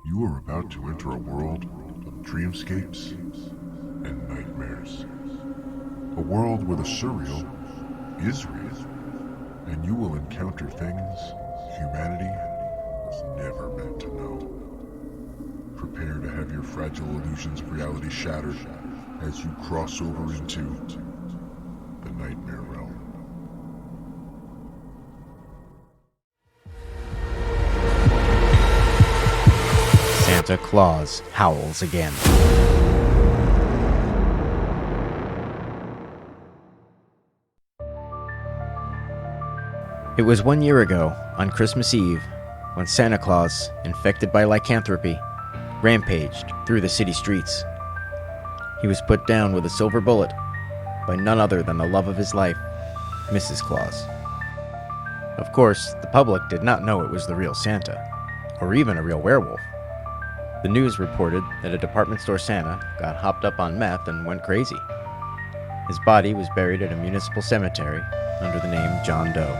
You are about to enter a world of dreamscapes and nightmares. A world where the surreal is real, and you will encounter things humanity was never meant to know. Prepare to have your fragile illusions of reality shattered as you cross over into the nightmare realm. Santa Claus howls again. It was 1 year ago, on Christmas Eve, when Santa Claus, infected by lycanthropy, rampaged through the city streets. He was put down with a silver bullet by none other than the love of his life, Mrs. Claus. Of course, the public did not know it was the real Santa, or even a real werewolf. The news reported that a department store Santa got hopped up on meth and went crazy. His body was buried at a municipal cemetery under the name John Doe.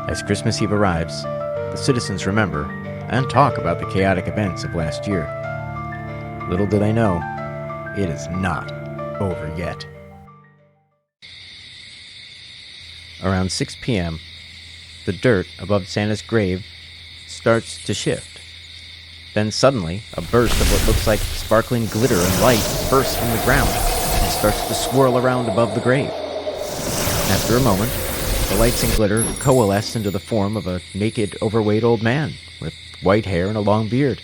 As Christmas Eve arrives, the citizens remember and talk about the chaotic events of last year. Little do they know, it is not over yet. Around 6 p.m., the dirt above Santa's grave starts to shift. Then suddenly, a burst of what looks like sparkling glitter and light bursts from the ground and starts to swirl around above the grave. After a moment, the lights and glitter coalesce into the form of a naked, overweight old man with white hair and a long beard.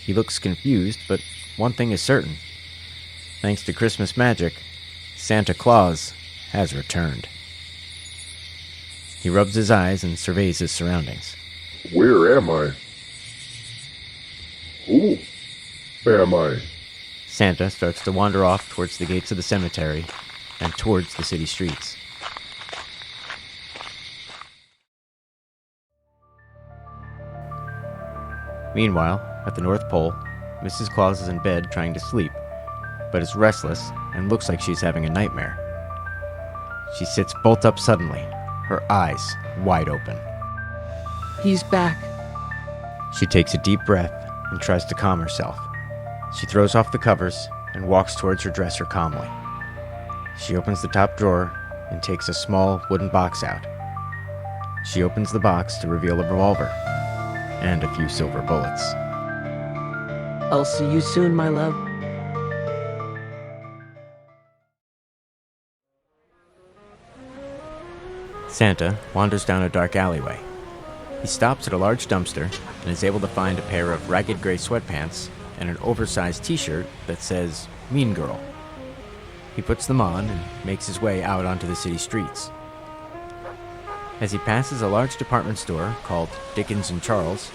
He looks confused, but one thing is certain. Thanks to Christmas magic, Santa Claus has returned. He rubs his eyes and surveys his surroundings. Where am I? Who am I? Santa starts to wander off towards the gates of the cemetery and towards the city streets. Meanwhile, at the North Pole, Mrs. Claus is in bed trying to sleep, but is restless and looks like she's having a nightmare. She sits bolt up suddenly, her eyes wide open. He's back. She takes a deep breath and tries to calm herself. She throws off the covers and walks towards her dresser calmly. She opens the top drawer and takes a small wooden box out. She opens the box to reveal a revolver and a few silver bullets. I'll see you soon, my love. Santa wanders down a dark alleyway. He stops at a large dumpster and is able to find a pair of ragged gray sweatpants and an oversized t-shirt that says Mean Girl. He puts them on and makes his way out onto the city streets. As he passes a large department store called Dickens & Charles,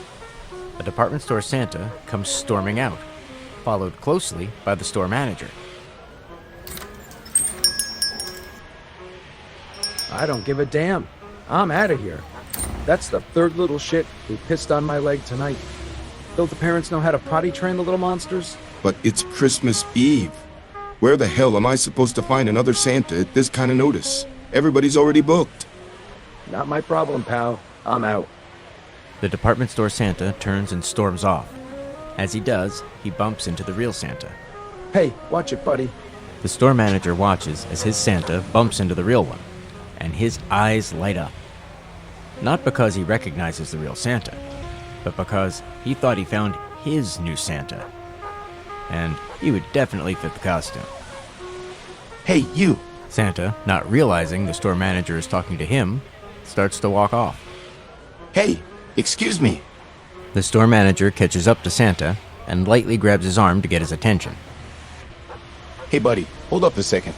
a department store Santa comes storming out, followed closely by the store manager. I don't give a damn. I'm out of here. That's the third little shit who pissed on my leg tonight. Don't the parents know how to potty train the little monsters? But it's Christmas Eve. Where the hell am I supposed to find another Santa at this kind of notice? Everybody's already booked. Not my problem, pal. I'm out. The department store Santa turns and storms off. As he does, he bumps into the real Santa. Hey, watch it, buddy. The store manager watches as his Santa bumps into the real one, and his eyes light up. Not because he recognizes the real Santa, but because he thought he found his new Santa. And he would definitely fit the costume. Hey, you! Santa, not realizing the store manager is talking to him, starts to walk off. Hey, excuse me. The store manager catches up to Santa and lightly grabs his arm to get his attention. Hey, buddy, hold up a second.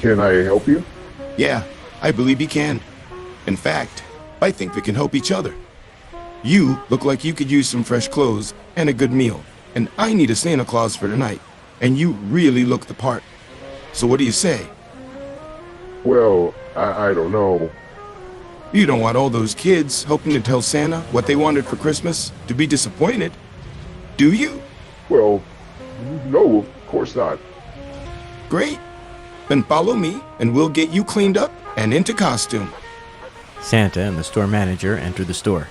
Can I help you? Yeah, I believe you can. In fact, I think we can help each other. You look like you could use some fresh clothes and a good meal, and I need a Santa Claus for tonight, and you really look the part. So what do you say? Well, I don't know. You don't want all those kids hoping to tell Santa what they wanted for Christmas to be disappointed, do you? Well, no, of course not. Great. Then follow me, and we'll get you cleaned up and into costume. Santa and the store manager enter the store.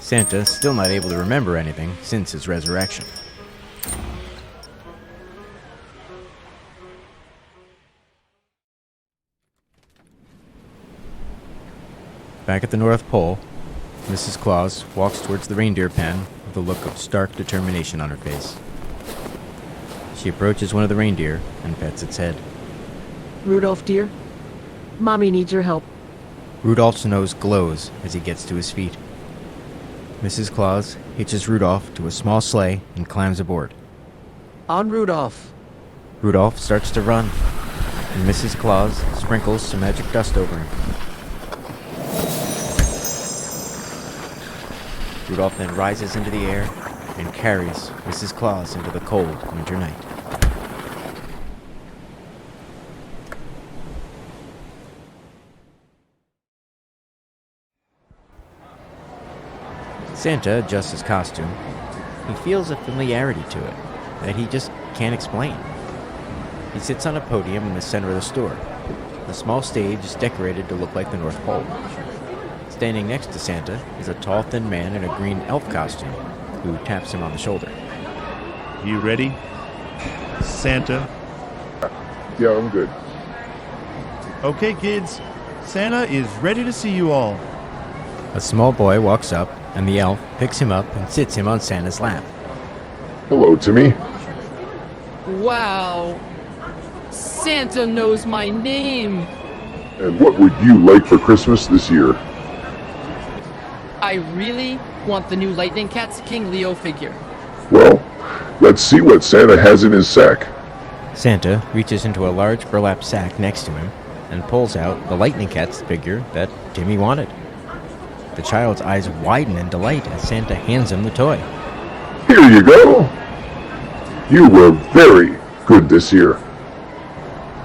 Santa still not able to remember anything since his resurrection. Back at the North Pole, Mrs. Claus walks towards the reindeer pen with a look of stark determination on her face. She approaches one of the reindeer and pets its head. Rudolph, dear, Mommy needs your help. Rudolph's nose glows as he gets to his feet. Mrs. Claus hitches Rudolph to a small sleigh and climbs aboard. On Rudolph. Rudolph starts to run, and Mrs. Claus sprinkles some magic dust over him. Rudolph then rises into the air and carries Mrs. Claus into the cold winter night. Santa adjusts his costume. He feels a familiarity to it that he just can't explain. He sits on a podium in the center of the store. The small stage is decorated to look like the North Pole. Standing next to Santa is a tall, thin man in a green elf costume who taps him on the shoulder. You ready, Santa? Yeah, I'm good. Okay, kids. Santa is ready to see you all. A small boy walks up, and the elf picks him up and sits him on Santa's lap. Hello, Timmy. Wow. Santa knows my name. And what would you like for Christmas this year? I really want the new Lightning Cat's King Leo figure. Well, let's see what Santa has in his sack. Santa reaches into a large burlap sack next to him and pulls out the Lightning Cat's figure that Timmy wanted. The child's eyes widen in delight as Santa hands him the toy. Here you go. You were very good this year.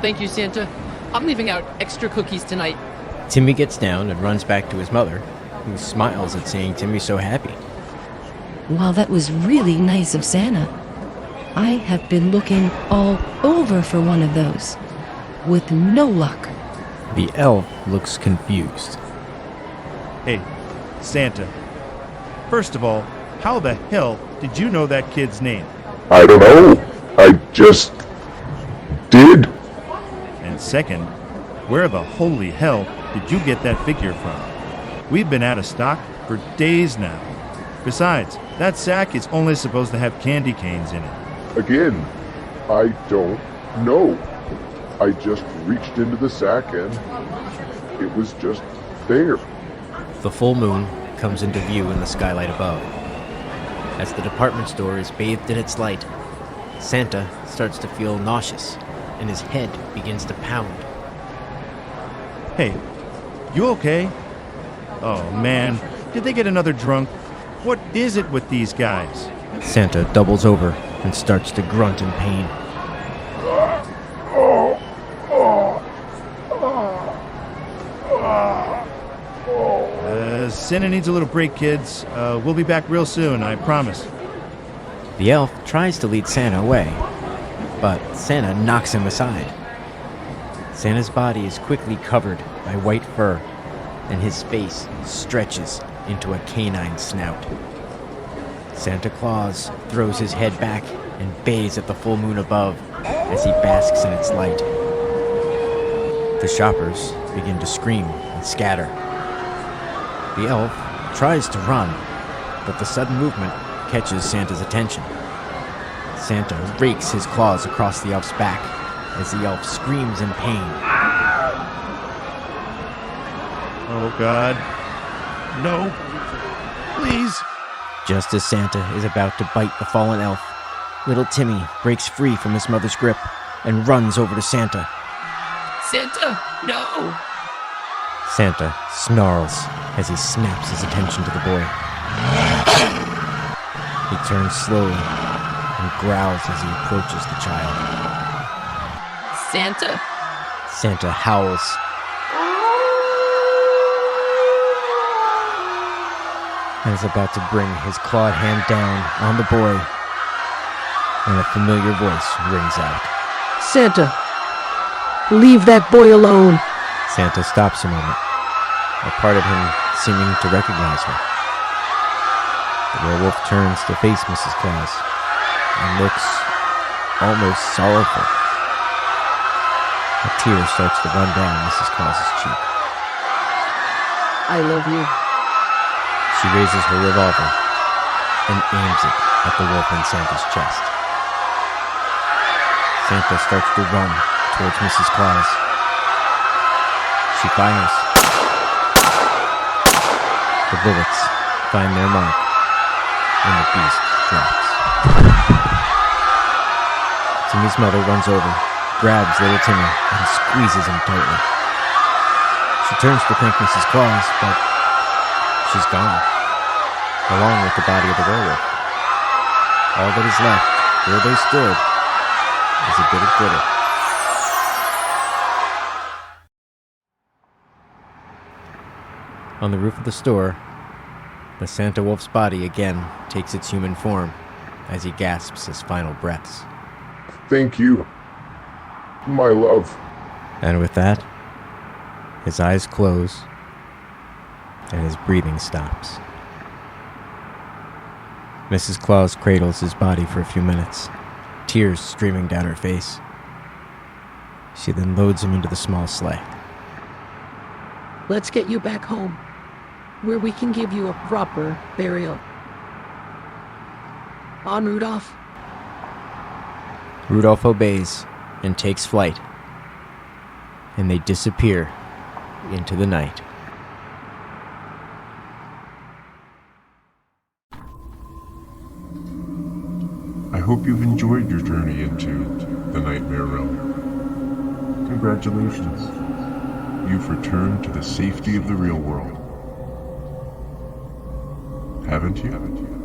Thank you, Santa. I'm leaving out extra cookies tonight. Timmy gets down and runs back to his mother, who smiles at seeing Timmy so happy. Well, that was really nice of Santa. I have been looking all over for one of those, with no luck. The elf looks confused. Hey, Santa. First of all, how the hell did you know that kid's name? I don't know. I just did. And second, where the holy hell did you get that figure from? We've been out of stock for days now. Besides, that sack is only supposed to have candy canes in it. Again, I don't know. I just reached into the sack and it was just there. The full moon comes into view in the skylight above. As the department store is bathed in its light, Santa starts to feel nauseous, and his head begins to pound. Hey, you okay? Oh man, did they get another drunk? What is it with these guys? Santa doubles over and starts to grunt in pain. Santa needs a little break, kids. We'll be back real soon, I promise. The elf tries to lead Santa away, but Santa knocks him aside. Santa's body is quickly covered by white fur, and his face stretches into a canine snout. Santa Claus throws his head back and bays at the full moon above as he basks in its light. The shoppers begin to scream and scatter. The elf tries to run, but the sudden movement catches Santa's attention. Santa rakes his claws across the elf's back as the elf screams in pain. Oh God. No. Please. Just as Santa is about to bite the fallen elf, little Timmy breaks free from his mother's grip and runs over to Santa. Santa, no! Santa snarls as he snaps his attention to the boy. He turns slowly and growls as he approaches the child. Santa? Santa howls. And is about to bring his clawed hand down on the boy when a familiar voice rings out. Santa, leave that boy alone. Santa stops a moment, a part of him seeming to recognize her. The werewolf turns to face Mrs. Claus and looks almost sorrowful. A tear starts to run down Mrs. Claus's cheek. I love you. She raises her revolver and aims it at the wolf in Santa's chest. Santa starts to run towards Mrs. Claus. She fires. The bullets find their mark, and the beast drops. Timmy's mother runs over, grabs little Timmy, and squeezes him tightly. She turns to thank Mrs. Claus, but she's gone, along with the body of the werewolf. All that is left, where they stood, is a bit of glitter. On the roof of the store, the Santa Wolf's body again takes its human form as he gasps his final breaths. Thank you, my love. And with that, his eyes close and his breathing stops. Mrs. Claus cradles his body for a few minutes, tears streaming down her face. She then loads him into the small sleigh. Let's get you back home, where we can give you a proper burial. On, Rudolph. Rudolph obeys and takes flight, and they disappear into the night. I hope you've enjoyed your journey into the Nightmare Realm. Congratulations. You've returned to the safety of the real world. Haven't you?